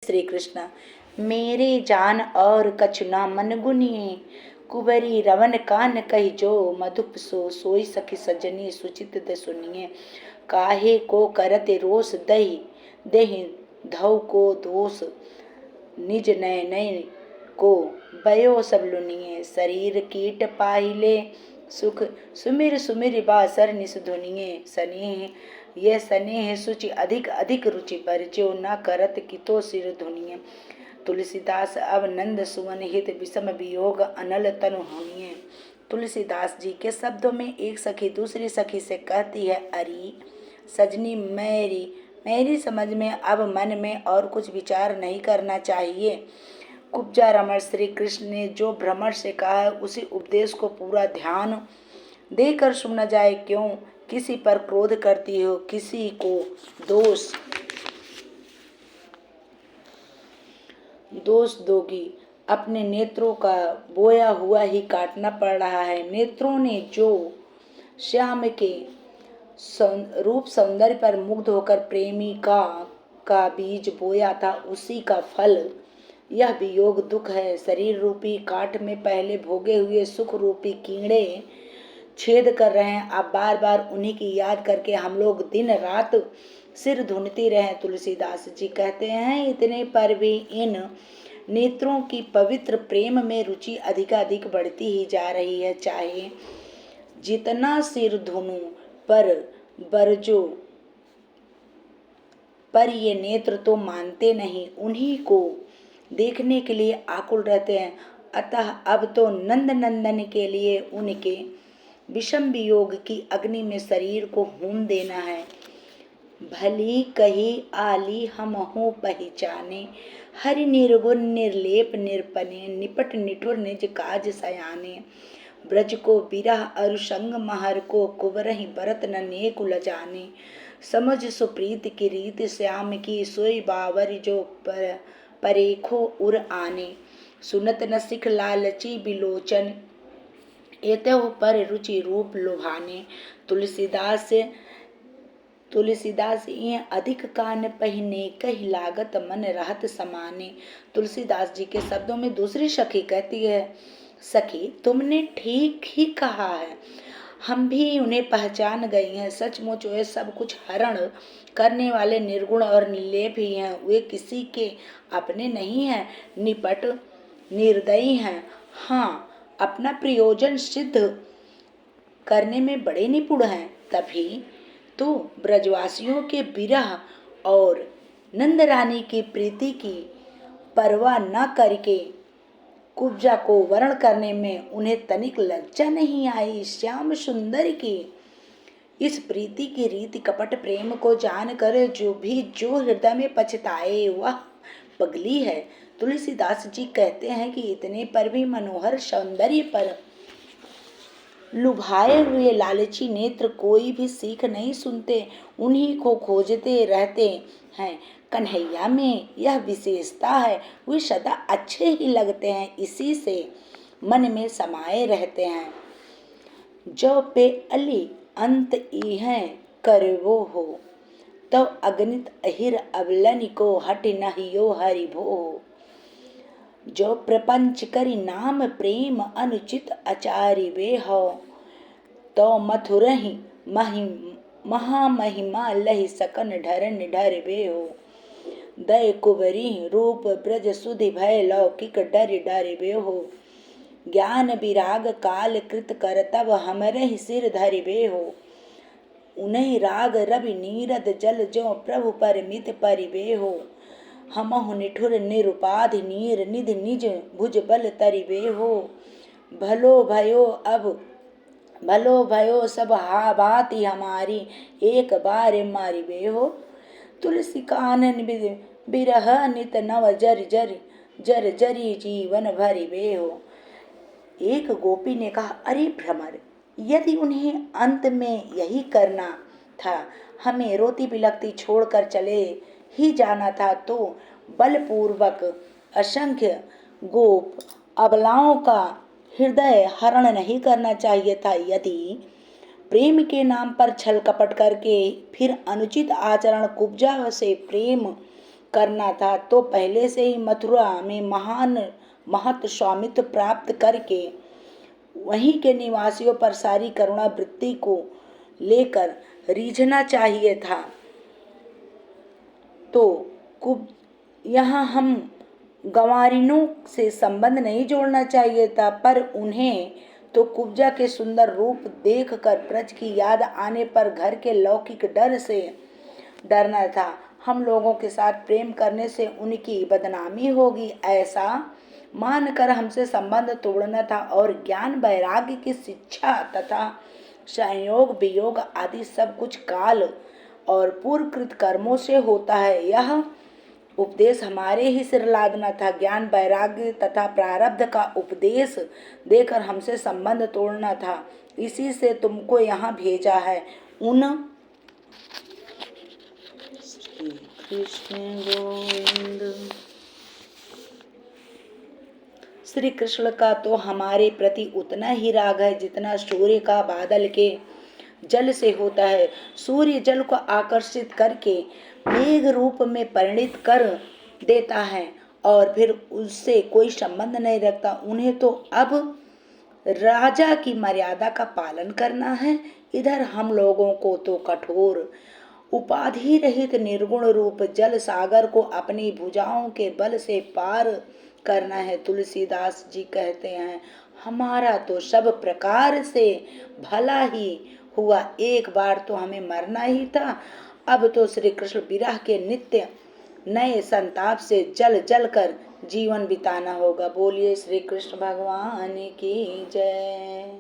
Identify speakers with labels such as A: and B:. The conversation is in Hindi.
A: श्री कृष्ण। मेरे जान और कछुना मन गुनिए, कुबरी रवन कान कही जो, मधुप सो सोई सखी सजनी सुचित दे सुनिए। काहे को करते रोष दही देहि धौ को दोष, निज नय नय को बयो सब लुनिए। शरीर कीट पाहिले सुख, सुमिर सुमिर बासर निस धुनिए। स्नेह ये स्नेह सुचि अधिक अधिक रुचि पर, जो न करत कितो सिर धुनिए। तुलसीदास अब नंद सुवन हित, विषम वियोग अनल तनु हुनिए। तुलसीदास जी के शब्दों में एक सखी दूसरी सखी से कहती है, अरे सजनी मेरी मेरी समझ में अब मन में और कुछ विचार नहीं करना चाहिए। कुब्जा रमण श्री कृष्ण ने जो भ्रमर से कहा है, उसी उपदेश को पूरा ध्यान देकर सुनना जाए। क्यों किसी पर क्रोध करती हो, किसी को दोष दोगी। अपने नेत्रों का बोया हुआ ही काटना पड़ रहा है। नेत्रों ने जो श्याम के रूप सौंदर्य पर मुग्ध होकर प्रेमिका का बीज बोया था, उसी का फल यह वियोग दुख है। शरीर रूपी काठ में पहले भोगे हुए सुख रूपी कीड़े छेद कर रहे हैं। अब बार बार उन्हीं की याद करके हम लोग दिन रात सिर धुनती रहे। तुलसीदास जी कहते हैं, इतने पर भी इन नेत्रों की पवित्र प्रेम में रुचि अधिकाधिक बढ़ती ही जा रही है। चाहे जितना सिर धुनूं पर बरजो, पर ये नेत्र तो मानते नहीं, उन्हीं को देखने के लिए आकुल रहते हैं। अतः अब तो नंद नंदन के लिए उनके विषम वियोग की अग्नि में शरीर को हून देना है। भली कही आली हमहु पहचाने, हरि निर्गुण निर्लेप निरपने, निपट निठुर निज काज सयाने। ब्रज को बिरह अरुसंग महर को, कुवरहि बरत न नेक लजाने। समझ सुप्रीत की रीत श्याम की, सोई बावर जो परेखो उर आने। सुनत न सिख लालची बिलोचन, एतहु पर रुचि रूप लुभाने। तुलसीदास ये अधिक कान पहिने, कही लागत मन रहत समाने। तुलसीदास जी के शब्दों में दूसरी सखी कहती है, सखी तुमने ठीक ही कहा है, हम भी उन्हें पहचान गई हैं। सचमुच वे सब कुछ हरण करने वाले निर्गुण और निर्लेप ही हैं। वे किसी के अपने नहीं हैं, निपट निर्दयी हैं। हाँ, अपना प्रयोजन सिद्ध करने में बड़े निपुण हैं। तभी तो ब्रजवासियों के विरह और नंद रानी की प्रीति की परवाह न करके कुब्जा को वर्ण करने में उन्हें तनिक लज्जा नहीं आई। श्याम सुंदर की इस प्रीति की रीति कपट प्रेम को जानकर जो हृदय में पछताए, वह पगली है। तुलसीदास जी कहते हैं कि इतने पर भी मनोहर सौंदर्य पर लुभाए हुए लालची नेत्र कोई भी सीख नहीं सुनते, उन्हीं को खोजते रहते हैं। कन्हैया में यह विशेषता है, वे सदा अच्छे ही लगते हैं, इसी से मन में समाये रहते हैं। जो पे अली अंत इहें करवो हो, तो अगणित अहिर अबलन को हट नहियो हरि भो। जो प्रपंच करी नाम प्रेम अनुचित आचार्य वे हो, तो मथुरहि महामहिमा लहि सकन ढरन ढर वे हो। दय कुबरी रूप ब्रज सुधि भय लौकिक डर डर वे हो। ज्ञान विराग काल कृत करतब हमरहि सिर धरि वे हो। उन्हीं राग रवि नीरद जल जो प्रभु परमित परिवे हो। हमहु निठुर निरुपाधि नीर निधि निज भुज बल तरिवे हो। भलो भयो सब हा भांति हमारी, एक बार मारिवे हो। तुलसी कानन बिरह नित नव जर जरी जीवन भरिवे हो। एक गोपी ने कहा, अरे भ्रमर, यदि उन्हें अंत में यही करना था, हमें रोती बिलखती छोड़कर चले ही जाना था, तो बलपूर्वक असंख्य गोप अबलाओं का हृदय हरण नहीं करना चाहिए था। यदि प्रेम के नाम पर छल कपट करके फिर अनुचित आचरण कुब्जा से प्रेम करना था तो पहले से ही मथुरा में महान महत स्वामित्व प्राप्त करके वहीं के निवासियों पर सारी करुणा वृत्ति को लेकर रीझना चाहिए था। तो कुब यहाँ हम गंवारिनों से संबंध नहीं जोड़ना चाहिए था, पर उन्हें तो कुब्जा के सुंदर रूप देखकर ब्रज की याद आने पर घर के लौकिक डर से डरना था। हम लोगों के साथ प्रेम करने से उनकी बदनामी होगी, ऐसा मानकर हमसे संबंध तोड़ना था। और ज्ञान वैराग्य की शिक्षा तथा संयोग वियोग आदि सब कुछ काल और पूर्वकृत कर्मों से होता है, यह उपदेश हमारे ही सिर लादना था। ज्ञान वैराग्य तथा प्रारब्ध का उपदेश देकर हमसे संबंध तोड़ना था, इसी से तुमको यहाँ भेजा है। उन श्री कृष्ण गोविंद। श्री कृष्ण का तो हमारे प्रति उतना ही राग है जितना सूर्य का बादल के जल से होता है। सूर्य जल को आकर्षित करके मेघ रूप में परिणित कर देता है और फिर उससे कोई संबंध नहीं रखता। उन्हें तो अब राजा की मर्यादा का पालन करना है, इधर हम लोगों को तो कठोर उपाधि रहित निर्गुण रूप जल सागर को अपनी भुजाओं के बल से पार करना है। तुलसीदास जी कहते हैं, हमारा तो सब प्रकार से भला ही हुआ, एक बार तो हमें मरना ही था, अब तो श्री कृष्ण विरह के नित्य नए संताप से जल जल कर जीवन बिताना होगा। बोलिए श्री कृष्ण भगवान की जय।